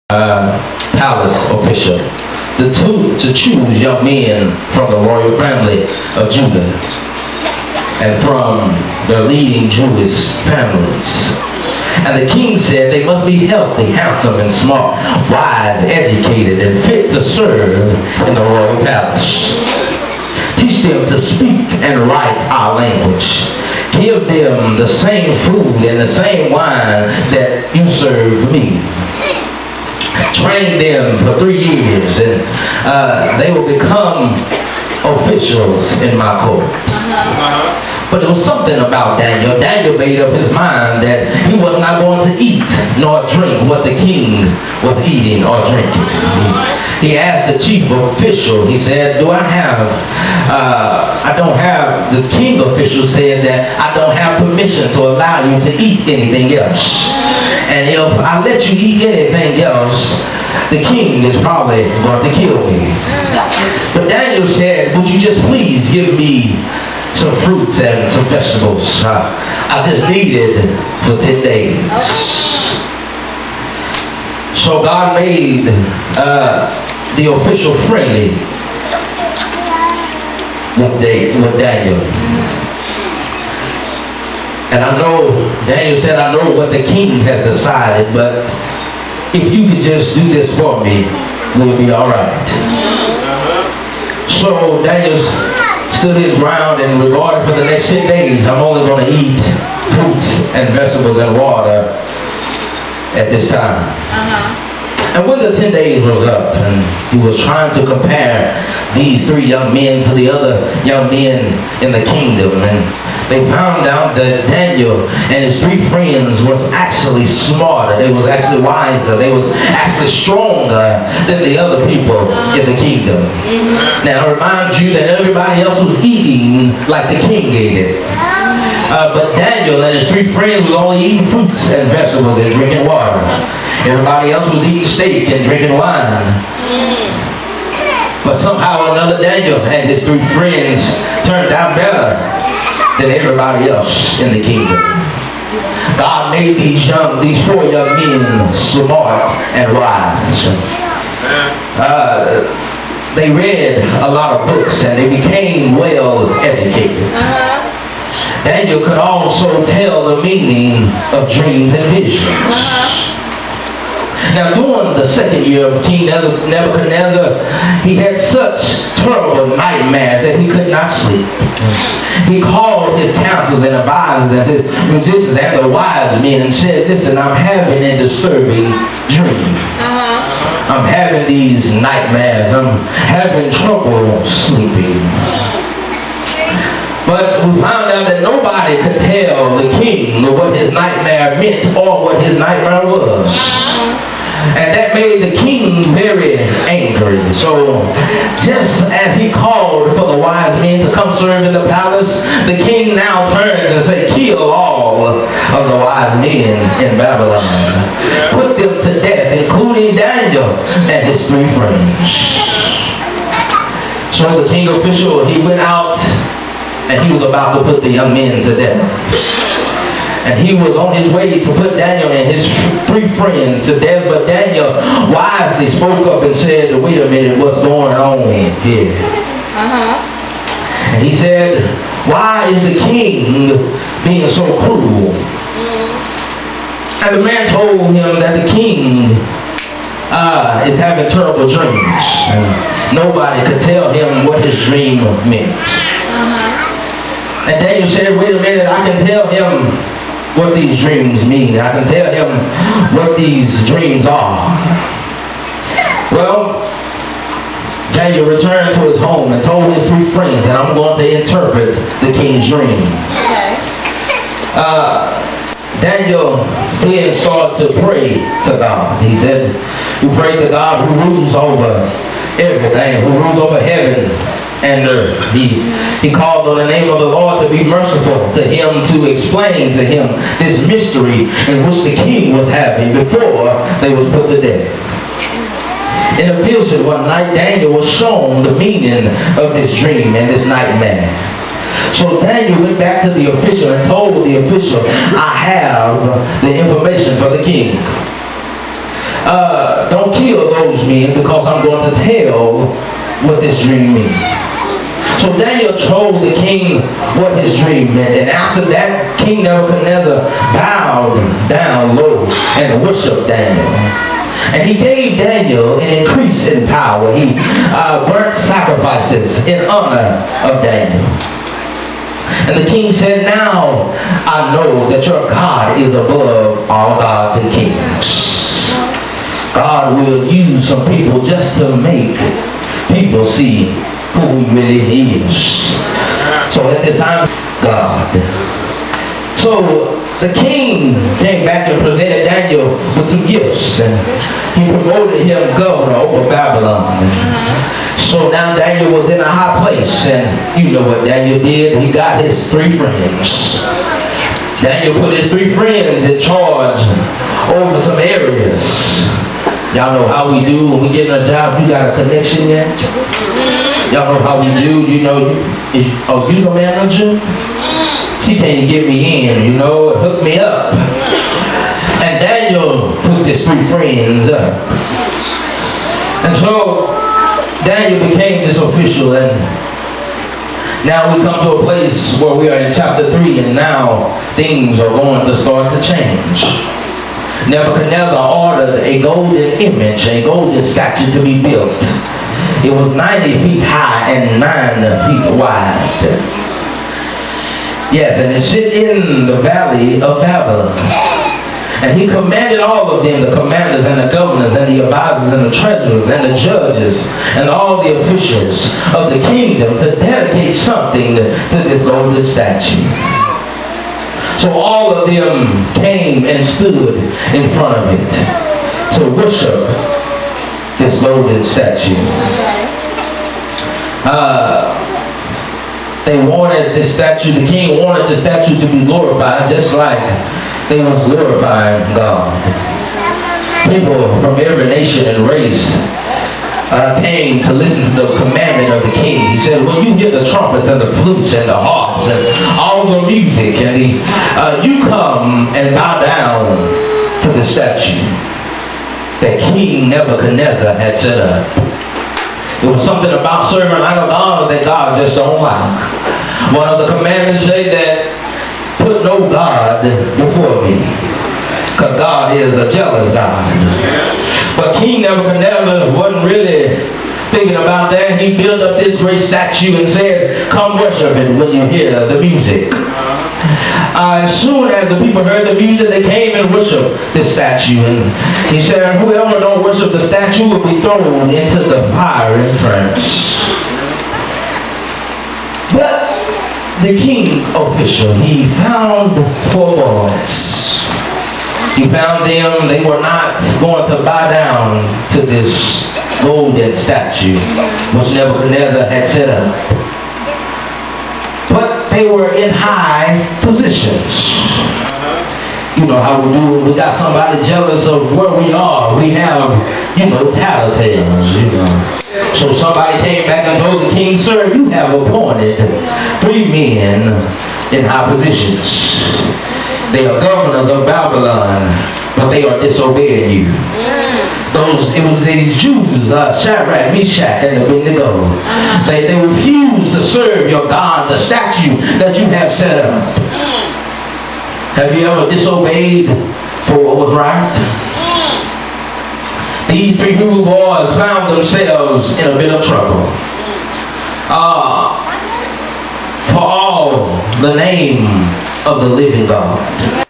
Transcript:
palace official to choose young men from the royal family of Judah and from their leading Jewish families. And the king said they must be healthy, handsome, and smart, wise, educated, and fit to serve in the royal palace. Teach them to speak and write our language. Give them the same food and the same wine that you serve me. Train them for 3 years, and they will become officials in my court. But there was something about Daniel. Daniel made up his mind that he was not going to eat nor drink what the king was eating or drinking. He asked the chief official, he said, do I have, I don't have, the king official said that I don't have permission to allow you to eat anything else. And if I let you eat anything else, the king is probably going to kill me. But Daniel said, would you just please give me some fruits and some vegetables? I just need it for 10 days. So God made the official friendly with Daniel. And I know, Daniel said, I know what the king has decided, but if you could just do this for me, we'll be all right. So Daniel stood his ground, and regarded for the next 10 days, I'm only going to eat fruits and vegetables and water at this time. And when the 10 days was up, and he was trying to compare these 3 young men to the other young men in the kingdom, and they found out that Daniel and his 3 friends was actually smarter. They was actually wiser. They was actually stronger than the other people in the kingdom. Now I remind you that everybody else was eating like the king ate it. But Daniel and his 3 friends was only eating fruits and vegetables and drinking water. Everybody else was eating steak and drinking wine. But somehow or another, Daniel and his 3 friends turned out better than everybody else in the kingdom. God made these 4 young men smart and wise. They read a lot of books and they became well educated. Daniel could also tell the meaning of dreams and visions. Now during the 2nd year of King Nebuchadnezzar, he had such terrible nightmares that he could not sleep. He called his counselors and advisors and his musicians and the wise men and said, listen, I'm having a disturbing dream. I'm having these nightmares. I'm having trouble sleeping. But we found out that nobody could tell the king what his nightmare meant or what his nightmare was. And that made the king very angry. So just as he called for the wise men to come serve in the palace, the king now turns and says, kill all of the wise men in Babylon. Put them to death, including Daniel and his 3 friends. So the king official, he went out and he was about to put the young men to death. And he was on his way to put Daniel and his 3 friends to death. But Daniel wisely spoke up and said, wait a minute, what's going on here? And he said, why is the king being so cruel? And the man told him that the king is having terrible dreams. Nobody could tell him what his dream meant. And Daniel said, wait a minute, I can tell him what these dreams mean. I can tell him what these dreams are. Well, Daniel returned to his home and told his 3 friends that I'm going to interpret the king's dream. Daniel then started to pray to God. He said, we pray to God who rules over everything, who rules over heaven and earth. He called on the name of the Lord to be merciful to him, to explain to him this mystery in which the king was having before they was put to death. In a vision one night, Daniel was shown the meaning of this dream and this nightmare. So Daniel went back to the official and told the official, I have the information for the king. don't kill those men, because I'm going to tell what this dream means. So Daniel told the king what his dream meant, and after that, King Nebuchadnezzar bowed down low and worshiped Daniel. And he gave Daniel an increase in power. He burnt sacrifices in honor of Daniel. And the king said, now I know that your God is above all gods and kings. God will use some people just to make people see who he really is. So at this time, God. So the king came back and presented Daniel with some gifts, and he promoted him governor over Babylon. So now Daniel was in a high place, and you know what Daniel did? He got his 3 friends. Daniel put his 3 friends in charge over some areas. Y'all know how we do when we get a job. You got a connection yet? Y'all know how we do. You know, you the manager? She can't get me in, you know, hook me up. And Daniel put his 3 friends up. And so Daniel became this official, and now we come to a place where we are in chapter 3, and now things are going to start to change. Nebuchadnezzar ordered a golden image, a golden statue to be built. It was 90 feet high and 9 feet wide. Yes, and it sit in the valley of Babylon. And he commanded all of them, the commanders and the governors and the advisors and the treasurers and the judges and all the officials of the kingdom to dedicate something to this golden statue. So all of them came and stood in front of it to worship this golden statue. They wanted this statue, the king wanted the statue to be glorified just like they was glorifying God. People from every nation and race came to listen to the commandment of the king. He said, when you hear the trumpets and the flutes and the harps and all the music, and you come and bow down to the statue that King Nebuchadnezzar had set up. It was something about serving idol gods that God just don't like. One of the commandments say that put no God before me, because God is a jealous God. But King Nebuchadnezzar wasn't really thinking about that. He built up this great statue and said, come worship it when you hear the music. As soon as the people heard the music, they came and worshiped this statue. And he said, whoever don't worship the statue will be thrown into the fire in furnace. But the king official, he found 4 boys. He found them, they were not going to bow down to this golden statue which Nebuchadnezzar had set up. But they were in high positions. You know how we do when we got somebody jealous of where we are. We have, you know, tattletales, you know. So somebody came back and told the king, sir, you have appointed 3 men in high positions. They are governors of Babylon, but they are disobeying you. It was these Jews, Shadrach, Meshach, and Abednego. They refused to serve your God, the statue that you have set up. Have you ever disobeyed for what was right? These 3 Hebrew boys found themselves in a bit of trouble. For all the name of the living God.